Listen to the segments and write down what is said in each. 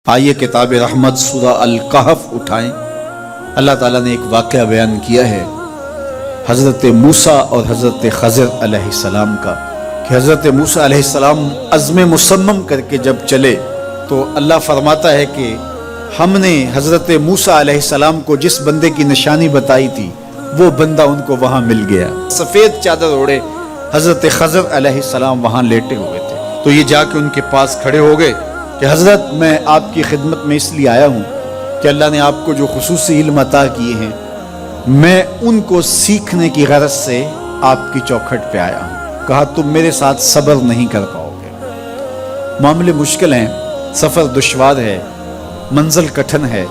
آئیے کتاب رحمت سورہ الکہف اٹھائیں۔ اللہ تعالیٰ نے ایک واقعہ بیان کیا ہے حضرت موسیٰ اور حضرت خضر علیہ السلام کا، کہ حضرت موسیٰ علیہ السلام عزم مصمم کر کے جب چلے تو اللہ فرماتا ہے کہ ہم نے حضرت موسیٰ علیہ السلام کو جس بندے کی نشانی بتائی تھی وہ بندہ ان کو وہاں مل گیا۔ سفید چادر اوڑے حضرت خضر علیہ السلام وہاں لیٹے ہوئے تھے، تو یہ جا کے ان کے پاس کھڑے ہو گئے کہ حضرت میں آپ کی خدمت میں اس لیے آیا ہوں کہ اللہ نے آپ کو جو خصوصی علم عطا کیے ہیں میں ان کو سیکھنے کی غرض سے آپ کی چوکھٹ پہ آیا ہوں۔ کہا تم میرے ساتھ صبر نہیں کر پاؤ گے، معاملے مشکل ہیں، سفر دشوار ہے، منزل کٹھن ہے،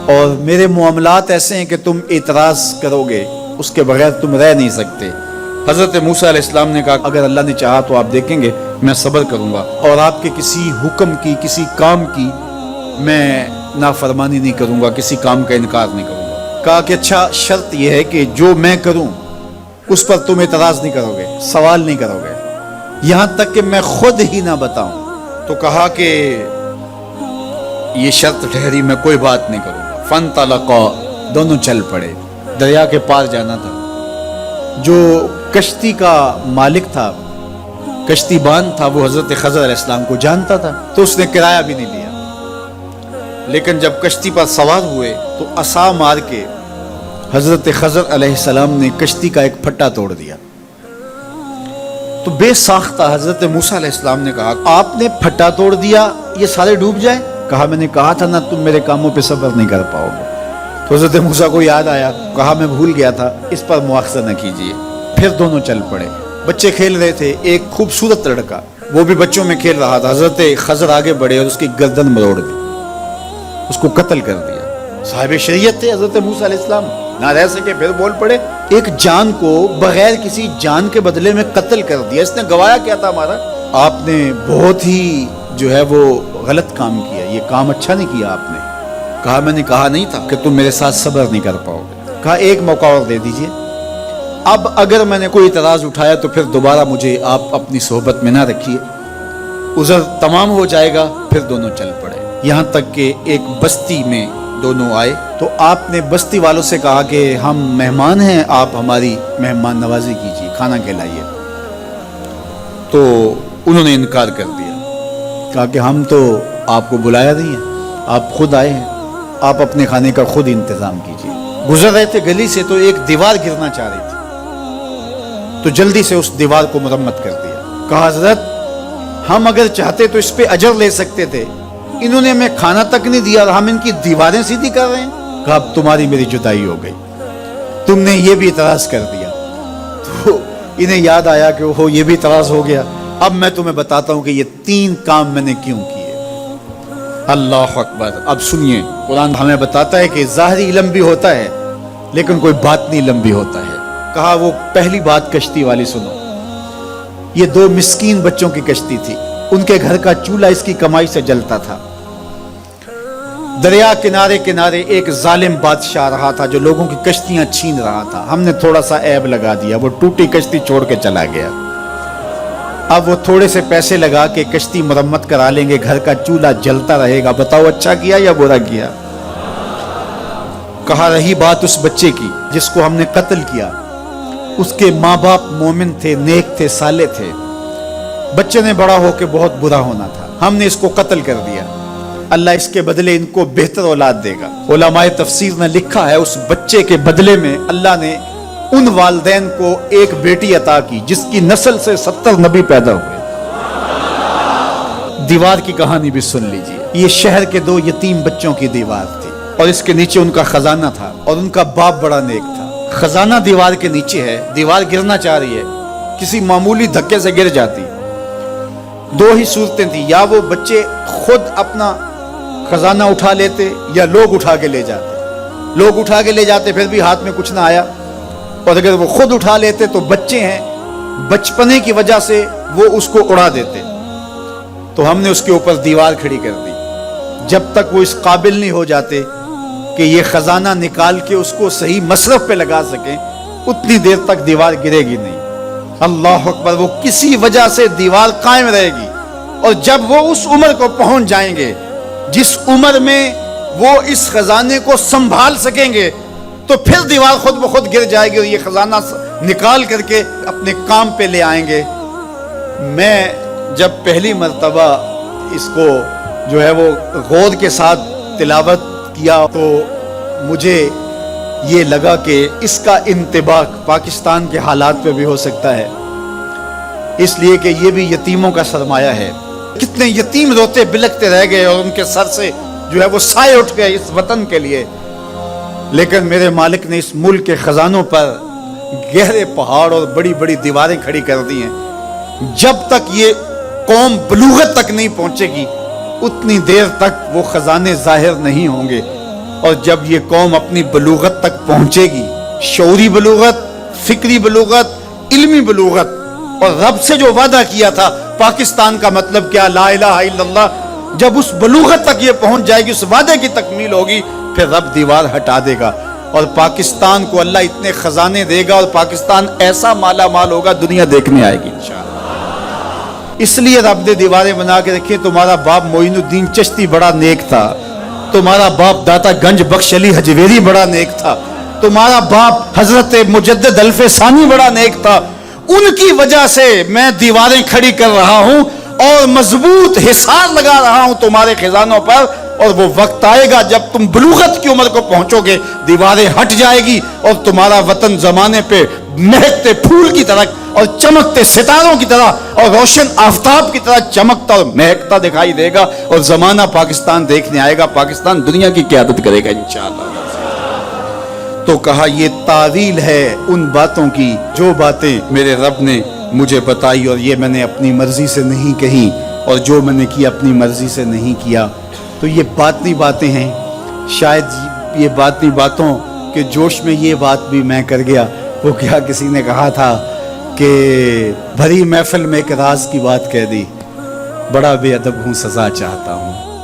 اور میرے معاملات ایسے ہیں کہ تم اعتراض کرو گے اس کے بغیر تم رہ نہیں سکتے۔ حضرت موسیٰ علیہ السلام نے کہا اگر اللہ نے چاہا تو آپ دیکھیں گے میں صبر کروں گا اور آپ کے کسی حکم کی کسی کام کی میں نافرمانی نہیں کروں گا، کسی کام کا انکار نہیں کروں گا۔ کہا کہ اچھا شرط یہ ہے کہ جو میں کروں اس پر تم اعتراض نہیں کرو گے، سوال نہیں کرو گے، یہاں تک کہ میں خود ہی نہ بتاؤں۔ تو کہا کہ یہ شرط ٹھہری، میں کوئی بات نہیں کروں گا۔ فانطلقا، دونوں چل پڑے، دریا کے پار جانا تھا۔ جو کشتی کا مالک تھا، کشتی بان تھا، وہ حضرت خضر علیہ السلام کو جانتا تھا تو اس نے کرایہ بھی نہیں لیا، لیکن جب کشتی پر سوار ہوئے تو عصا مار کے حضرت خضر علیہ السلام نے کشتی کا ایک پھٹا توڑ دیا۔ تو بے ساختہ حضرت موسیٰ علیہ السلام نے کہا آپ نے پھٹا توڑ دیا، یہ سارے ڈوب جائیں؟ کہا میں نے کہا تھا نا تم میرے کاموں پہ صبر نہیں کر پاؤ گے۔ تو حضرت موسیٰ کو یاد آیا، کہا میں بھول گیا تھا، اس پر مواخذہ نہ کیجیے۔ پھر دونوں چل پڑے، بچے کھیل رہے تھے، ایک خوبصورت لڑکا وہ بھی بچوں میں کھیل رہا تھا۔ حضرت خضر آگے بڑھے اور اس کی گردن مروڑ دی، اس کو قتل کر دیا۔ صاحب شریعت تھے حضرت موسیٰ علیہ السلام، نہ رہ سکے، پھر بول پڑے ایک جان کو بغیر کسی جان کے بدلے میں قتل کر دیا، اس نے گوایا کیا تھا ہمارا؟ آپ نے بہت ہی جو ہے وہ غلط کام کیا، یہ کام اچھا نہیں کیا آپ نے۔ کہا میں نے کہا نہیں تھا کہ تم میرے ساتھ صبر نہیں کر پاؤ گے۔ کہا ایک موقع اور دے دیجئے، اب اگر میں نے کوئی اعتراض اٹھایا تو پھر دوبارہ مجھے آپ اپنی صحبت میں نہ رکھیے، عذر تمام ہو جائے گا۔ پھر دونوں چل پڑے، یہاں تک کہ ایک بستی میں دونوں آئے تو آپ نے بستی والوں سے کہا کہ ہم مہمان ہیں، آپ ہماری مہمان نوازی کیجیے، کھانا کھلائیے۔ تو انہوں نے انکار کر دیا، کہا کہ ہم تو آپ کو بلایا نہیں ہے، آپ خود آئے ہیں، آپ اپنے کھانے کا خود انتظام کیجیے۔ گزر رہے تھے گلی سے تو ایک دیوار گرنا چاہ رہی تھی تو جلدی سے اس دیوار کو مرمت کر دیا۔ کہا حضرت ہم اگر چاہتے تو اس پہ اجر لے سکتے تھے، انہوں نے ہمیں کھانا تک نہیں دیا اور ہم ان کی دیواریں سیدھی کر رہے ہیں۔ کہا اب تمہاری میری جدائی ہو گئی، تم نے یہ بھی اعتراض کر دیا۔ تو انہیں یاد آیا کہ وہ یہ بھی اعتراض ہو گیا، اب میں تمہیں بتاتا ہوں کہ یہ 3 کام میں نے کیوں کیے۔ اللہ اکبر۔ اب سنیے، قرآن ہمیں بتاتا ہے کہ ظاہری علم بھی ہوتا ہے لیکن کوئی باطنی علم بھی ہوتا ہے۔ کہا وہ پہلی بات کشتی والی سنو، یہ 2 مسکین بچوں کی کشتی تھی، ان کے گھر کا چولہا اس کی کمائی سے جلتا تھا۔ دریا کنارے کنارے ایک ظالم بادشاہ رہا تھا جو لوگوں کی کشتیاں چھین رہا تھا، ہم نے تھوڑا سا عیب لگا دیا، وہ ٹوٹی کشتی چھوڑ کے چلا گیا۔ اب وہ تھوڑے سے پیسے لگا کے کشتی مرمت کرا لیں گے، گھر کا چولہا جلتا رہے گا، بتاؤ اچھا کیا یا برا کیا؟ کہا رہی بات اس بچے کی جس کو ہم نے قتل کیا، اس کے ماں باپ مومن تھے، نیک تھے، صالح تھے، بچے نے بڑا ہو کے بہت برا ہونا تھا، ہم نے اس کو قتل کر دیا، اللہ اس کے بدلے ان کو بہتر اولاد دے گا۔ علماء تفسیر نے لکھا ہے اس بچے کے بدلے میں اللہ نے ان والدین کو ایک بیٹی عطا کی جس کی نسل سے 70 نبی پیدا ہوئے۔ دیوار کی کہانی بھی سن لیجئے، یہ شہر کے 2 یتیم بچوں کی دیوار تھی اور اس کے نیچے ان کا خزانہ تھا اور ان کا باپ بڑا نیک تھا۔ خزانہ دیوار کے نیچے ہے، دیوار گرنا چاہ رہی ہے، کسی معمولی دھکے سے گر جاتی۔ 2 ہی صورتیں تھیں، یا وہ بچے خود اپنا خزانہ اٹھا لیتے یا لوگ اٹھا کے لے جاتے۔ لوگ اٹھا کے لے جاتے پھر بھی ہاتھ میں کچھ نہ آیا، اور اگر وہ خود اٹھا لیتے تو بچے ہیں، بچپنے کی وجہ سے وہ اس کو اڑا دیتے۔ تو ہم نے اس کے اوپر دیوار کھڑی کر دی، جب تک وہ اس قابل نہیں ہو جاتے کہ یہ خزانہ نکال کے اس کو صحیح مصرف پہ لگا سکیں، اتنی دیر تک دیوار گرے گی نہیں۔ اللہ اکبر۔ وہ کسی وجہ سے دیوار قائم رہے گی، اور جب وہ اس عمر کو پہنچ جائیں گے جس عمر میں وہ اس خزانے کو سنبھال سکیں گے تو پھر دیوار خود بخود گر جائے گی اور یہ خزانہ نکال کر کے اپنے کام پہ لے آئیں گے۔ میں جب پہلی مرتبہ اس کو جو ہے وہ غور کے ساتھ تلاوت کیا تو مجھے یہ لگا کہ اس کا انطباق پاکستان کے حالات پہ بھی ہو سکتا ہے، اس لیے کہ یہ بھی یتیموں کا سرمایہ ہے۔ کتنے یتیم روتے بلکتے رہ گئے اور ان کے سر سے جو ہے وہ سائے اٹھ گئے اس وطن کے لیے، لیکن میرے مالک نے اس ملک کے خزانوں پر گہرے پہاڑ اور بڑی بڑی دیواریں کھڑی کر دی ہیں۔ جب تک یہ قوم بلوغت تک نہیں پہنچے گی اتنی دیر تک وہ خزانے ظاہر نہیں ہوں گے، اور جب یہ قوم اپنی بلوغت تک پہنچے گی، شعوری بلوغت، فکری بلوغت، علمی بلوغت، اور رب سے جو وعدہ کیا تھا پاکستان کا مطلب کیا، لا الہ الا اللہ، جب اس بلوغت تک یہ پہنچ جائے گی، اس وعدے کی تکمیل ہوگی، پھر رب دیوار ہٹا دے گا اور پاکستان کو اللہ اتنے خزانے دے گا اور پاکستان ایسا مالا مال ہوگا دنیا دیکھنے آئے گی انشاءاللہ۔ اس لیے رب نے دیواریں بنا کے رکھی۔ تمہارا باپ معین الدین چشتی بڑا نیک تھا، تمہارا باپ داتا گنج بخش علی حجویری بڑا نیک تھا، تمہارا باپ حضرت مجدد الف ثانی بڑا نیک تھا، ان کی وجہ سے میں دیواریں کھڑی کر رہا ہوں اور مضبوط حصار لگا رہا ہوں تمہارے خزانوں پر، اور وہ وقت آئے گا جب تم بلوغت کی عمر کو پہنچو گے دیواریں ہٹ جائے گی اور تمہارا وطن زمانے پہ مہکتے پھول کی طرح اور چمکتے ستاروں کی طرح اور روشن آفتاب کی طرح چمکتا اور مہکتا دکھائی دے گا، اور زمانہ پاکستان دیکھنے آئے گا، پاکستان دنیا کی قیادت کرے گا انشاءاللہ۔ تو کہا یہ تعویل ہے ان باتوں کی جو باتیں میرے رب نے مجھے بتائی، اور یہ میں نے اپنی مرضی سے نہیں کہی، اور جو میں نے کیا اپنی مرضی سے نہیں کیا۔ تو یہ باطنی باتیں ہیں، شاید یہ باطنی باتوں کے جوش میں یہ بات بھی میں کر گیا۔ وہ کیا کسی نے کہا تھا کہ بھری محفل میں ایک راز کی بات کہہ دی، بڑا بے ادب ہوں سزا چاہتا ہوں۔